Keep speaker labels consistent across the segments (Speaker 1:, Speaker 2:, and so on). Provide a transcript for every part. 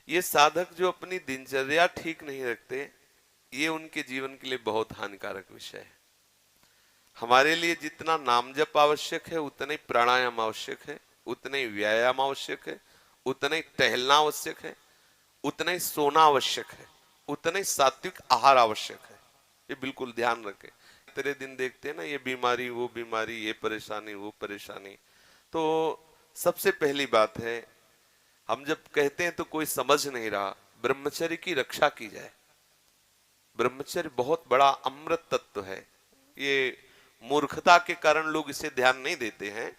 Speaker 1: ये साधक जो अपनी दिनचर्या ठीक नहीं रखते, ये उनके जीवन के लिए बहुत हानिकारक विषय है। हमारे लिए जितना नाम जप आवश्यक है, उतना ही प्राणायाम आवश्यक है, उतना ही व्यायाम आवश्यक है, उतना ही टहलना आवश्यक है, उतना ही सोना आवश्यक है, उतना ही सात्विक आहार आवश्यक है। ये बिल्कुल ध्यान रखें। तेरे दिन देखते हैं ना, ये बीमारी वो बीमारी, ये परेशानी वो परेशानी। तो सबसे पहली बात है, हम जब कहते हैं तो कोई समझ नहीं रहा, ब्रह्मचर्य की रक्षा की जाए। ब्रह्मचर्य बहुत बड़ा अमृत तत्व है। ये मूर्खता के कारण लोग इसे ध्यान नहीं देते हैं।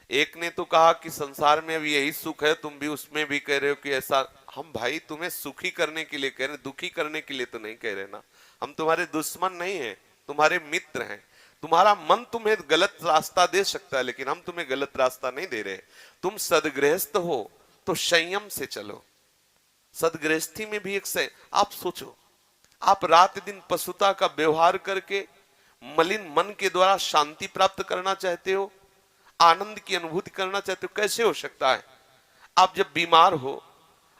Speaker 1: एक ने तो कहा कि संसार में अब यही सुख है, तुम भी उसमें भी कह रहे हो कि ऐसा। हम भाई तुम्हें सुखी करने के लिए कह रहे हैं, दुखी करने के लिए तो नहीं कह रहे ना। हम तुम्हारे दुश्मन नहीं है, तुम्हारे मित्र हैं। तुम्हारा मन तुम्हें गलत रास्ता दे सकता है, लेकिन हम तुम्हें गलत रास्ता नहीं दे रहे। तुम सदगृहस्थ हो तो संयम से चलो। सदगृहस्थी में भी एक से आप सोचो, आप रात दिन पशुता का व्यवहार करके मलिन मन के द्वारा शांति प्राप्त करना चाहते हो, आनंद की अनुभूति करना चाहते हो, कैसे हो सकता है? आप जब बीमार हो,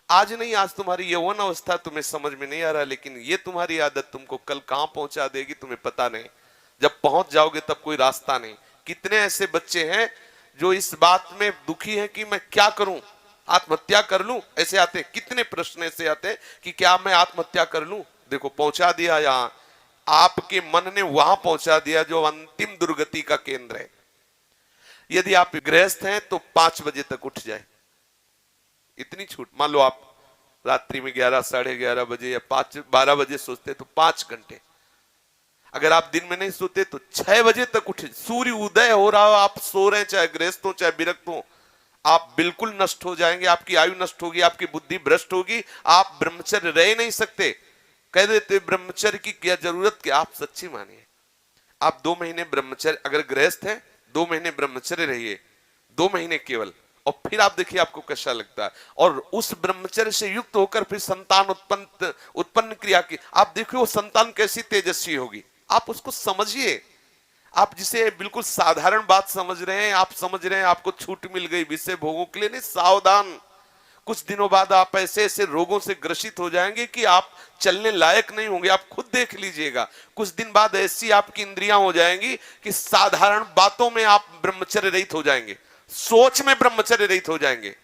Speaker 1: आज नहीं आज तुम्हारी यौवन अवस्था तुम्हें समझ में नहीं आ रहा, लेकिन ये तुम्हारी आदत तुमको कल कहां पहुंचा देगी तुम्हें पता नहीं। जब पहुंच जाओगे तब कोई रास्ता नहीं। कितने ऐसे बच्चे हैं जो इस बात में दुखी हैं कि मैं क्या करूं, आत्महत्या कर लूं, ऐसे आते। कितने प्रश्न ऐसे आते हैं कि क्या मैं आत्महत्या कर लूं। देखो पहुंचा दिया, यहां आपके मन ने वहां पहुंचा दिया जो अंतिम दुर्गति का केंद्र है। यदि आप गृहस्थ हैं तो 5 बजे तक उठ जाए, इतनी छूट। मान लो आप रात्रि में 11, 11:30 बजे या 12 बजे सोते तो 5 घंटे। अगर आप दिन में नहीं सोते तो 6 बजे तक उठे। सूर्य उदय हो रहा हो, आप सो रहे हैं, चाहे गृहस्थ हो चाहे विरक्त हो, आप बिल्कुल नष्ट हो जाएंगे। आपकी आयु नष्ट होगी, आपकी बुद्धि भ्रष्ट होगी, आप ब्रह्मचर्य रह नहीं सकते। कह देते ब्रह्मचर्य की क्या जरूरत, क्या आप सच्ची मानिए। आप 2 महीने ब्रह्मचर्य, अगर गृहस्थ है 2 महीने ब्रह्मचर्य रहिए, 2 महीने केवल, और फिर आप देखिए आपको कैसा लगता है। और उस ब्रह्मचर्य से युक्त होकर फिर संतान उत्पन्न क्रिया की, आप देखिए वो संतान कैसी तेजस्वी होगी। आप उसको समझिए। आप जिसे बिल्कुल साधारण बात समझ रहे हैं, आप समझ रहे हैं आपको छूट मिल गई विषय भोगों के लिए, नहीं, सावधान। कुछ दिनों बाद आप ऐसे ऐसे रोगों से ग्रसित हो जाएंगे कि आप चलने लायक नहीं होंगे। आप खुद देख लीजिएगा। कुछ दिन बाद ऐसी आपकी इंद्रियां हो जाएंगी कि साधारण बातों में आप ब्रह्मचर्य रहित हो जाएंगे, सोच में ब्रह्मचर्य रहित हो जाएंगे,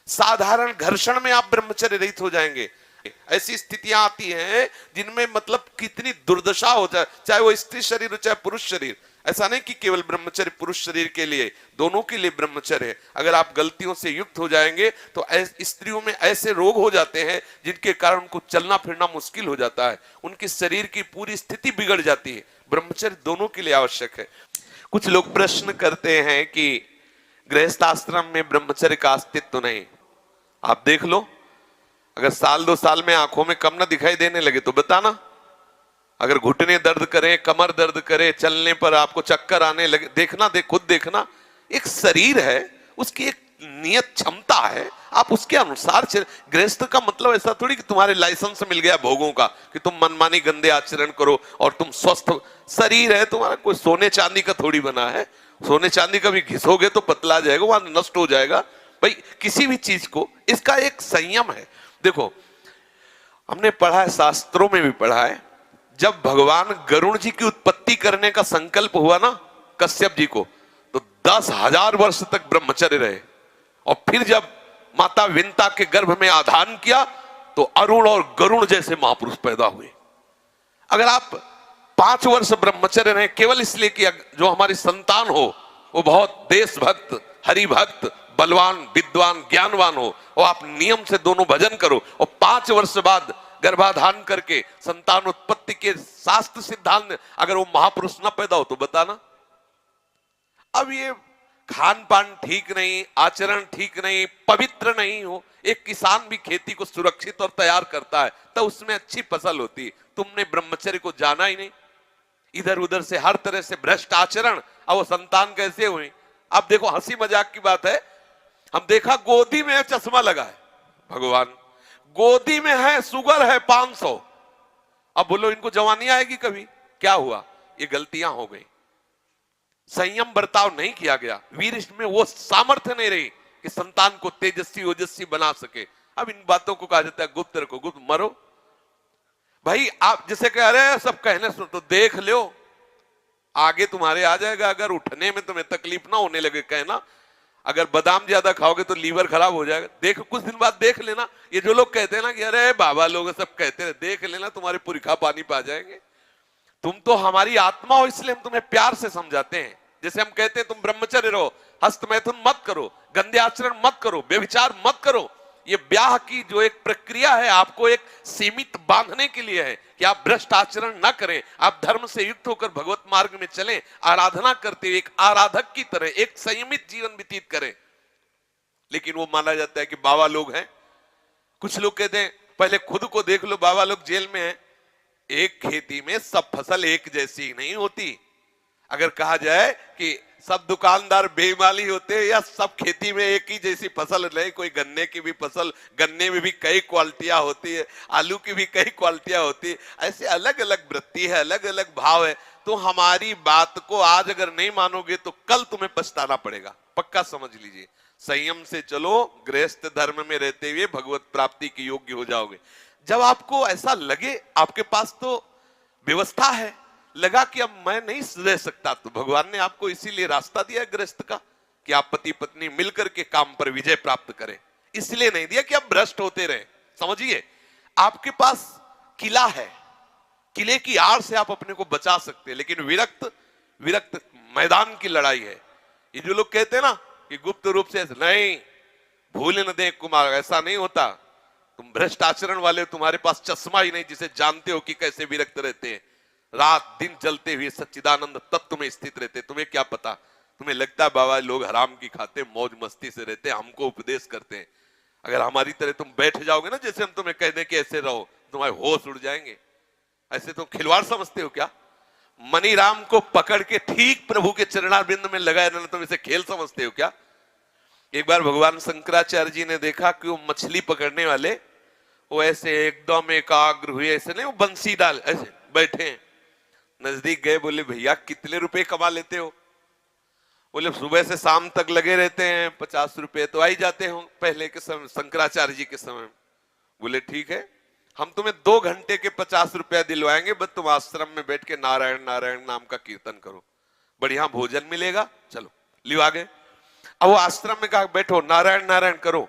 Speaker 1: साधारण घर्षण में आप ब्रह्मचर्य रहित हो जाएंगे। ऐसी स्थितियां आती हैं जिनमें मतलब कितनी दुर्दशा हो जाए, चाहे वो स्त्री शरीर हो चाहे पुरुष शरीर। ऐसा नहीं कि केवल ब्रह्मचर्य पुरुष शरीर के लिए, दोनों के लिए ब्रह्मचर्य है। अगर आप गलतियों से युक्त हो जाएंगे तो स्त्रियों में ऐसे रोग हो जाते हैं जिनके कारण उनको चलना फिरना मुश्किल हो जाता है, उनके शरीर की पूरी स्थिति बिगड़ जाती है। ब्रह्मचर्य दोनों के लिए आवश्यक है। कुछ लोग प्रश्न करते हैं कि गृहस्थ आश्रम में ब्रह्मचर्य का अस्तित्व नहीं। आप देख लो, अगर साल 2 साल में आंखों में कम ना दिखाई देने लगे तो बताना। अगर घुटने दर्द करें, कमर दर्द करे, चलने पर आपको चक्कर आने लगे, देखना, खुद देखना। एक शरीर है, उसकी एक नियत क्षमता है, आप उसके अनुसार चल। गृहस्थ का मतलब ऐसा थोड़ी कि तुम्हारे लाइसेंस मिल गया भोगों का कि तुम मनमानी गंदे आचरण करो और तुम स्वस्थ। शरीर है तुम्हारा, कोई सोने चांदी का थोड़ी बना है। सोने चांदी का भी घिसोगे तो पतला जाएगा, वहां नष्ट हो जाएगा। भाई किसी भी चीज को इसका एक संयम है। देखो हमने पढ़ा है, शास्त्रों में भी पढ़ा है, जब भगवान गरुण जी की उत्पत्ति करने का संकल्प हुआ ना कश्यप जी को, तो 10,000 वर्ष तक ब्रह्मचर्य रहे। और फिर जब माता विंता के गर्भ में आधान किया तो अरुण और गरुण जैसे महापुरुष पैदा हुए। अगर आप 5 वर्ष ब्रह्मचर्य रहे केवल इसलिए कि जो हमारी संतान हो वो बहुत देशभक्त, हरिभक्त, बलवान, विद्वान, ज्ञानवान हो, और आप नियम से दोनों भजन करो, और 5 वर्ष बाद गर्भाधान करके संतान उत्पत्ति के शास्त्र सिद्धांत, अगर वो महापुरुष ना पैदा हो तो बताना। अब ये खान पान ठीक नहीं, आचरण ठीक नहीं, पवित्र नहीं हो। एक किसान भी खेती को सुरक्षित और तैयार करता है तो उसमें अच्छी फसल होती है। तुमने ब्रह्मचर्य को जाना ही नहीं, इधर उधर से हर तरह से भ्रष्ट आचरण, अब वो संतान कैसे हुई? अब देखो हंसी मजाक की बात है, हम देखा गोदी में चश्मा लगा है, भगवान गोदी में है, शुगर है 500। अब बोलो इनको जवानी आएगी कभी? क्या हुआ? ये गलतियां हो गई, संयम बर्ताव नहीं किया गया, वीर में वो सामर्थ्य नहीं रही कि संतान को तेजस्वी ओजस्वी बना सके। अब इन बातों को कहा जाता है गुप्त रखो, गुप्त मरो। भाई आप जैसे कह रहे हैं सब कहने सुन, तो देख लो आगे तुम्हारे आ जाएगा। अगर उठने में तुम्हें तकलीफ ना होने लगे, कहना अगर बादाम ज्यादा खाओगे तो लीवर खराब हो जाएगा, देख कुछ दिन बाद देख लेना। ये जो लोग कहते हैं ना कि अरे बाबा लोग सब कहते हैं, देख लेना तुम्हारे पुरखा पानी पा जाएंगे। तुम तो हमारी आत्मा हो, इसलिए हम तुम्हें प्यार से समझाते हैं। जैसे हम कहते हैं तुम ब्रह्मचर्य रहो, हस्त मैथुन मत करो, गंदे आचरण मत करो, व्यभिचार मत करो। ये ब्याह की जो एक प्रक्रिया है आपको एक सीमित बांधने के लिए है कि आप भ्रष्ट आचरण न करें, आप धर्म से युक्त होकर भगवत मार्ग में चलें, आराधना करते हुए एक आराधक की तरह एक संयमित जीवन व्यतीत करें। लेकिन वो माना जाता है कि बाबा लोग हैं। कुछ लोग कहते हैं पहले खुद को देख लो, बाबा लोग जेल में हैं। एक खेती में सब फसल एक जैसी नहीं होती। अगर कहा जाए कि सब दुकानदार बेईमानी होते हैं या सब खेती में एक ही जैसी फसल नहीं, कोई गन्ने की भी फसल, गन्ने में भी कई क्वालिटियां होती है, आलू की भी कई क्वालिटियां होती है, ऐसे अलग अलग वृत्ति है, अलग अलग भाव है। तो हमारी बात को आज अगर नहीं मानोगे तो कल तुम्हें पछताना पड़ेगा, पक्का समझ लीजिए। संयम से चलो, गृहस्थ धर्म में रहते हुए भगवत प्राप्ति के योग्य हो जाओगे। जब आपको ऐसा लगे आपके पास तो व्यवस्था है, लगा कि अब मैं नहीं रह सकता, तो भगवान ने आपको इसीलिए रास्ता दिया गृहस्थ का कि आप पति पत्नी मिलकर के काम पर विजय प्राप्त करें। इसलिए नहीं दिया कि आप भ्रष्ट होते रहे। समझिए, आपके पास किला है, किले की आड़ से आप अपने को बचा सकते हैं, लेकिन विरक्त मैदान की लड़ाई है। ये जो लोग कहते हैं ना कि गुप्त रूप से नहीं, भूल न दे कुमार, ऐसा नहीं होता। तुम भ्रष्ट आचरण वाले, तुम्हारे पास चश्मा ही नहीं जिसे जानते हो कि कैसे विरक्त रहते हैं। रात दिन जलते हुए सच्चिदानंद तत्व में स्थित रहते। तुम्हें क्या पता, तुम्हें लगता है बाबा लोग हराम की खाते मौज मस्ती से रहते, हमको उपदेश करते हैं। अगर हमारी तरह तुम बैठ जाओगे ना, जैसे हम तुम्हें कह दें कि ऐसे रहो, तुम्हारे होश उड़ जाएंगे। ऐसे तुम खिलवाड़ समझते हो क्या? मनी राम को पकड़ के ठीक प्रभु के चरणारविंद में लगाए रहना, तुम इसे खेल समझते हो क्या? एक बार भगवान शंकराचार्य जी ने देखा कि वो मछली पकड़ने वाले वो ऐसे एकदम एकाग्र हुए, ऐसे नहीं, वो बंसी डाल ऐसे बैठे हैं। नजदीक गए, बोले भैया कितने रुपए कमा लेते हो? बोले सुबह से शाम तक लगे रहते हैं, 50 रुपए तो आ ही जाते हो पहले के समय, शंकराचार्य जी के समय। बोले ठीक है, हम तुम्हें 2 घंटे के 50 रुपया दिलवाएंगे, बस तुम आश्रम में बैठ के नारायण नारायण नाम का कीर्तन करो, बढ़िया भोजन मिलेगा, चलो लिवा गए। अब वो आश्रम में कहा बैठो नारायण नारायण करो।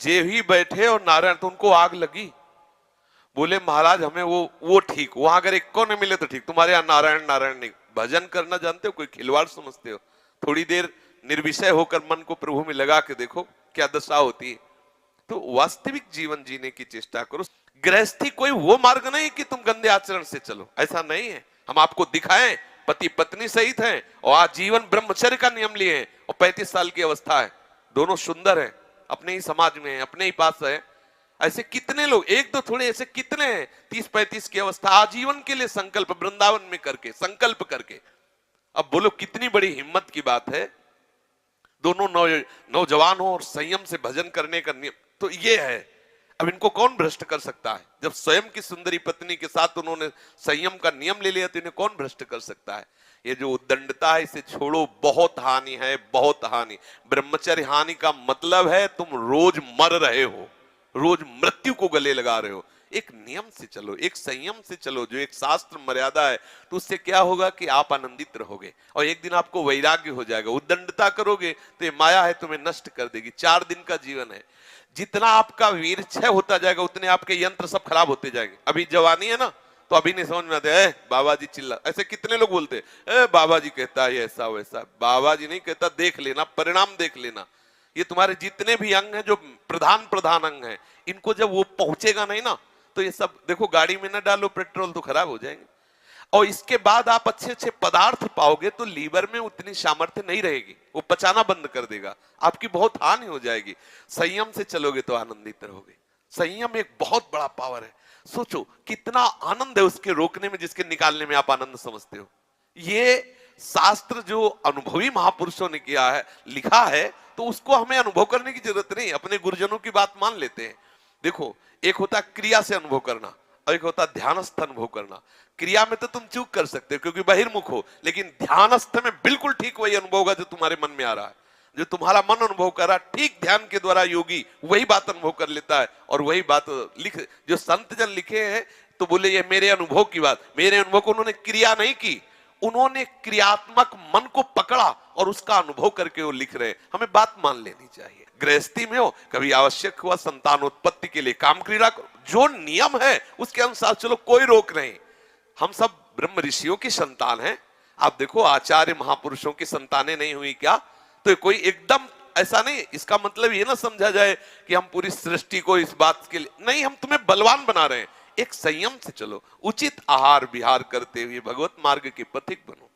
Speaker 1: जे ही बैठे और नारायण, तो उनको आग लगी। बोले महाराज हमें वो ठीक, वहां अगर एक को नहीं मिले तो ठीक, तुम्हारे यहाँ नारायण नारायण नहीं। भजन करना जानते हो, कोई खिलवाड़ समझते हो? थोड़ी देर निर्विषय होकर मन को प्रभु में लगा के देखो क्या दशा होती है। तो वास्तविक जीवन जीने की चेष्टा करो। गृहस्थी कोई वो मार्ग नहीं कि तुम गंदे आचरण से चलो, ऐसा नहीं है। हम आपको दिखाएं, पति पत्नी सहित हैं और आज जीवन ब्रह्मचर्य का नियम लिए हैं और 35 साल की अवस्था है, दोनों सुंदर हैं, अपने ही समाज में है, अपने ही पास है। ऐसे कितने लोग, एक दो थोड़े, ऐसे कितने हैं 30-35 की अवस्था आजीवन के लिए संकल्प वृंदावन में करके, संकल्प करके। अब बोलो कितनी बड़ी हिम्मत की बात है। दोनों नौजवान हो और संयम से भजन करने का नियम, तो ये है। अब इनको कौन भ्रष्ट कर सकता है? जब स्वयं की सुंदरी पत्नी के साथ उन्होंने संयम का नियम ले लिया तो इन्हें कौन भ्रष्ट कर सकता है? ये जो उद्दंडता है इसे छोड़ो, बहुत हानि है, बहुत हानि। ब्रह्मचर्य हानि का मतलब है तुम रोज मर रहे हो, रोज मृत्यु को गले लगा रहे हो। एक नियम से चलो, एक संयम से चलो, जो एक शास्त्र मर्यादा है, तो उससे क्या होगा कि आप आनंदित रहोगे और एक दिन आपको वैराग्य हो जाएगा। उद्दंडता करोगे तो ये माया है, तुम्हें नष्ट कर देगी। 4 दिन का जीवन है, जितना आपका वीर क्षय होता जाएगा उतने आपके यंत्र सब खराब होते जाएंगे। अभी जवानी है ना, तो अभी नहीं समझ में आते, बाबा जी चिल्ला, ऐसे कितने लोग बोलते हैं बाबा जी कहता है ऐसा वैसा। बाबा जी नहीं कहता, देख लेना, परिणाम देख लेना। ये तुम्हारे जितने भी अंग हैं, जो प्रधान अंग हैं, इनको जब वो पहुंचेगा नहीं ना, तो ये सब देखो, गाड़ी में ना डालो पेट्रोल तो खराब हो जाएंगे। और इसके बाद आप अच्छे अच्छे पदार्थ पाओगे तो लीवर में उतनी सामर्थ्य नहीं रहेगी, वो पचाना बंद कर देगा, आपकी बहुत हानि हो जाएगी। संयम से चलोगे तो आनंदित रहोगे। संयम एक बहुत बड़ा पावर है। सोचो कितना आनंद है उसके रोकने में, जिसके निकालने में आप आनंद समझते हो। ये शास्त्र जो अनुभवी महापुरुषों ने किया है, लिखा है, तो उसको हमें अनुभव करने की जरूरत नहीं, अपने गुरुजनों की बात मान लेते हैं। देखो, एक होता क्रिया से अनुभव करना और एक होता ध्यानस्थ अनुभव करना। क्रिया में तो तुम चूक कर सकते हो क्योंकि बहिर्मुख हो, लेकिन ध्यानस्थ में बिल्कुल ठीक वही अनुभव होगा जो तुम्हारे मन में आ रहा है। जो तुम्हारा मन अनुभव कर रहा, ठीक ध्यान के द्वारा योगी वही बात अनुभव कर लेता है और वही बात लिख, जो संत जन लिखे हैं तो बोले ये मेरे अनुभव की बात, मेरे अनुभव को उन्होंने क्रिया नहीं की, उन्होंने क्रियात्मक मन को पकड़ा और उसका अनुभव करके वो लिख रहे हैं। हमें बात मान लेनी चाहिए। गृहस्थी में हो, कभी आवश्यक हुआ संतानोत्पत्ति के लिए काम क्रीड़ा करो, जो नियम है उसके अनुसार चलो, कोई रोक नहीं। हम सब ब्रह्म ऋषियों की संतान हैं। आप देखो आचार्य महापुरुषों की संतानें नहीं हुई क्या? तो कोई एकदम ऐसा नहीं, इसका मतलब ये ना समझा जाए कि हम पूरी सृष्टि को इस बात के लिए नहीं, हम तुम्हें बलवान बना रहे हैं। एक संयम से चलो, उचित आहार विहार करते हुए भगवत मार्ग के पथिक बनो।